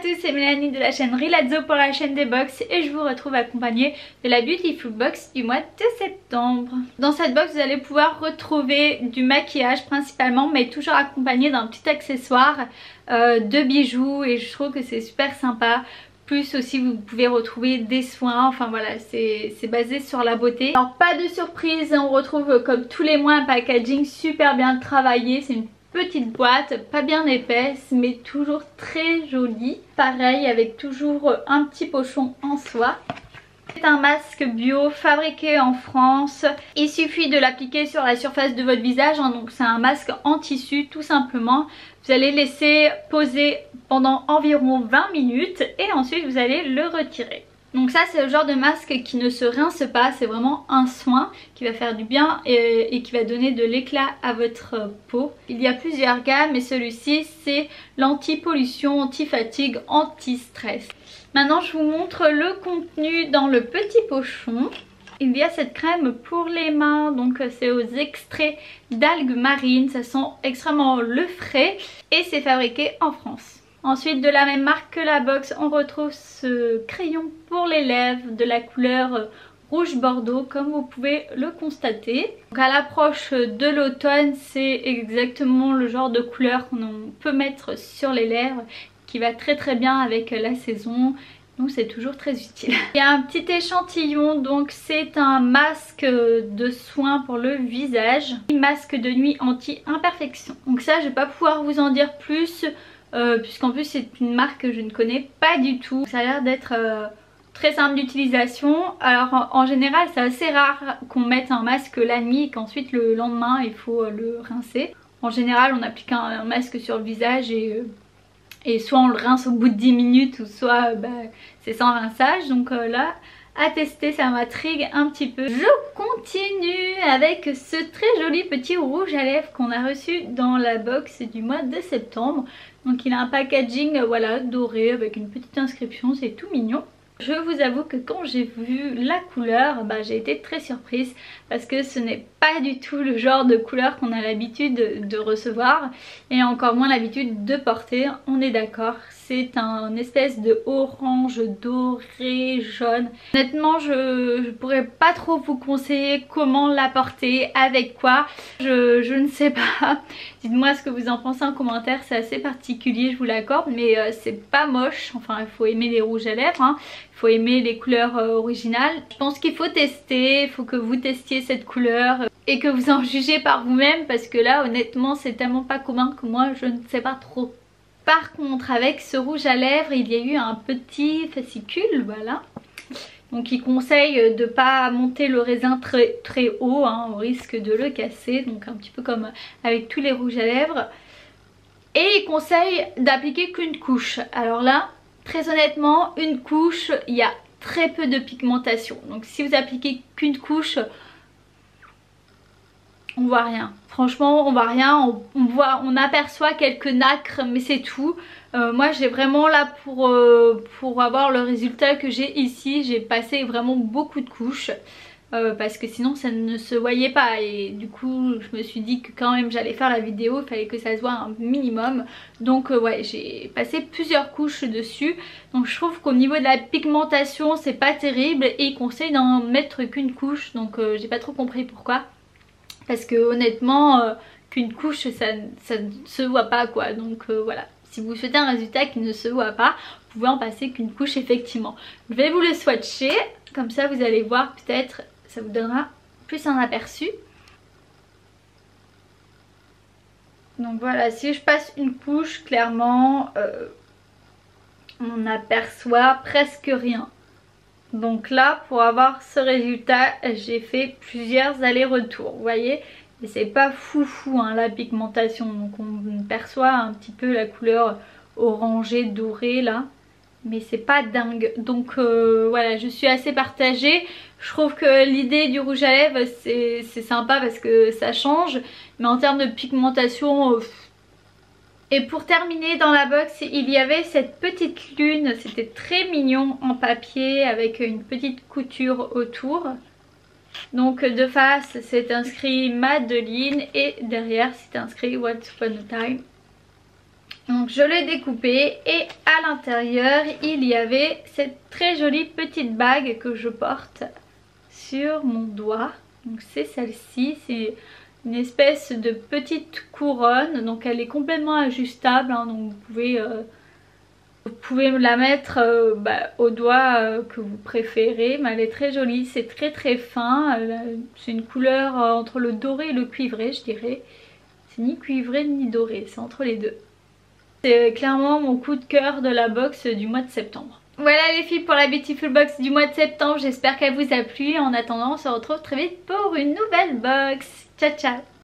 tous, c'est Mélanie de la chaîne Rilazzo pour la chaîne des box et je vous retrouve accompagnée de la Beautiful Box du mois de septembre. Dans cette box vous allez pouvoir retrouver du maquillage principalement, mais toujours accompagné d'un petit accessoire, de bijoux, et je trouve que c'est super sympa. Plus aussi vous pouvez retrouver des soins, enfin voilà, c'est basé sur la beauté. Alors pas de surprise, on retrouve comme tous les mois un packaging super bien travaillé. C'est une petite boîte, pas bien épaisse mais toujours très jolie. Pareil avec toujours un petit pochon en soie. C'est un masque bio fabriqué en France. Il suffit de l'appliquer sur la surface de votre visage, hein, donc c'est un masque en tissu tout simplement. Vous allez laisser poser pendant environ 20 minutes et ensuite vous allez le retirer. Donc ça c'est le genre de masque qui ne se rince pas, c'est vraiment un soin qui va faire du bien et qui va donner de l'éclat à votre peau. Il y a plusieurs gammes et celui-ci c'est l'anti-pollution, anti-fatigue, anti-stress. Maintenant je vous montre le contenu dans le petit pochon. Il y a cette crème pour les mains, donc c'est aux extraits d'algues marines, ça sent extrêmement le frais et c'est fabriqué en France. Ensuite de la même marque que la box, on retrouve ce crayon pour les lèvres de la couleur rouge bordeaux comme vous pouvez le constater. Donc à l'approche de l'automne, c'est exactement le genre de couleur qu'on peut mettre sur les lèvres qui va très bien avec la saison. Donc c'est toujours très utile. Il y a un petit échantillon, donc c'est un masque de soin pour le visage. Masque de nuit anti-imperfection. Donc ça je vais pas pouvoir vous en dire plus. Puisqu'en plus c'est une marque que je ne connais pas du tout. Ça a l'air d'être très simple d'utilisation. Alors en général c'est assez rare qu'on mette un masque la nuit et qu'ensuite le lendemain il faut le rincer. En général on applique un masque sur le visage et soit on le rince au bout de 10 minutes ou soit c'est sans rinçage. Donc là à tester, ça m'intrigue un petit peu. Je continue avec ce très joli petit rouge à lèvres qu'on a reçu dans la box du mois de septembre. Donc il a un packaging voilà doré avec une petite inscription, c'est tout mignon. Je vous avoue que quand j'ai vu la couleur, j'ai été très surprise parce que ce n'est pas du tout le genre de couleur qu'on a l'habitude de recevoir et encore moins l'habitude de porter, on est d'accord. C'est un espèce de orange doré jaune. Honnêtement je pourrais pas trop vous conseiller comment la porter, avec quoi, je ne sais pas. Dites-moi ce que vous en pensez en commentaire, c'est assez particulier je vous l'accorde, mais c'est pas moche. Enfin il faut aimer les rouges à lèvres, hein. Il faut aimer les couleurs originales. Je pense qu'il faut tester, il faut que vous testiez cette couleur et que vous en jugez par vous-même parce que là honnêtement c'est tellement pas commun que moi je ne sais pas trop. Par contre avec ce rouge à lèvres il y a eu un petit fascicule, voilà. Donc il conseille de ne pas monter le raisin très haut, hein, au risque de le casser. Donc un petit peu comme avec tous les rouges à lèvres. Et il conseille d'appliquer qu'une couche. Alors là très honnêtement une couche il y a très peu de pigmentation. Donc si vous appliquez qu'une couche, on voit rien. Franchement on voit rien, on aperçoit quelques nacres mais c'est tout. Moi j'ai vraiment là pour avoir le résultat que j'ai ici, j'ai passé vraiment beaucoup de couches. Parce que sinon ça ne se voyait pas et du coup je me suis dit que quand même j'allais faire la vidéo, il fallait que ça se voit un minimum. Donc ouais, j'ai passé plusieurs couches dessus. Donc je trouve qu'au niveau de la pigmentation c'est pas terrible et il conseille d'en mettre qu'une couche. Donc j'ai pas trop compris pourquoi. Parce que honnêtement qu'une couche ça ne se voit pas quoi. Donc voilà, si vous souhaitez un résultat qui ne se voit pas, vous pouvez en passer qu'une couche effectivement. Je vais vous le swatcher, comme ça vous allez voir, peut-être ça vous donnera plus un aperçu. Donc voilà, si je passe une couche, clairement on aperçoit presque rien. Donc là pour avoir ce résultat j'ai fait plusieurs allers-retours, vous voyez. Mais c'est pas foufou hein, la pigmentation, donc on perçoit un petit peu la couleur orangée dorée là, mais c'est pas dingue. Donc voilà, je suis assez partagée. Je trouve que l'idée du rouge à lèvres c'est sympa parce que ça change, mais en termes de pigmentation Et pour terminer dans la box il y avait cette petite lune, c'était très mignon en papier avec une petite couture autour. Donc de face c'est inscrit Madeline et derrière c'est inscrit Once Upon a Time. Donc je l'ai découpé et à l'intérieur il y avait cette très jolie petite bague que je porte sur mon doigt. Donc c'est celle-ci, c'est une espèce de petite couronne, donc elle est complètement ajustable, hein, donc vous pouvez la mettre au doigt que vous préférez, mais elle est très jolie, c'est très fin, c'est une couleur entre le doré et le cuivré je dirais. C'est ni cuivré ni doré, c'est entre les deux. C'est clairement mon coup de cœur de la box du mois de septembre. Voilà les filles pour la Beautiful Box du mois de septembre, j'espère qu'elle vous a plu. En attendant on se retrouve très vite pour une nouvelle box. Ciao ciao.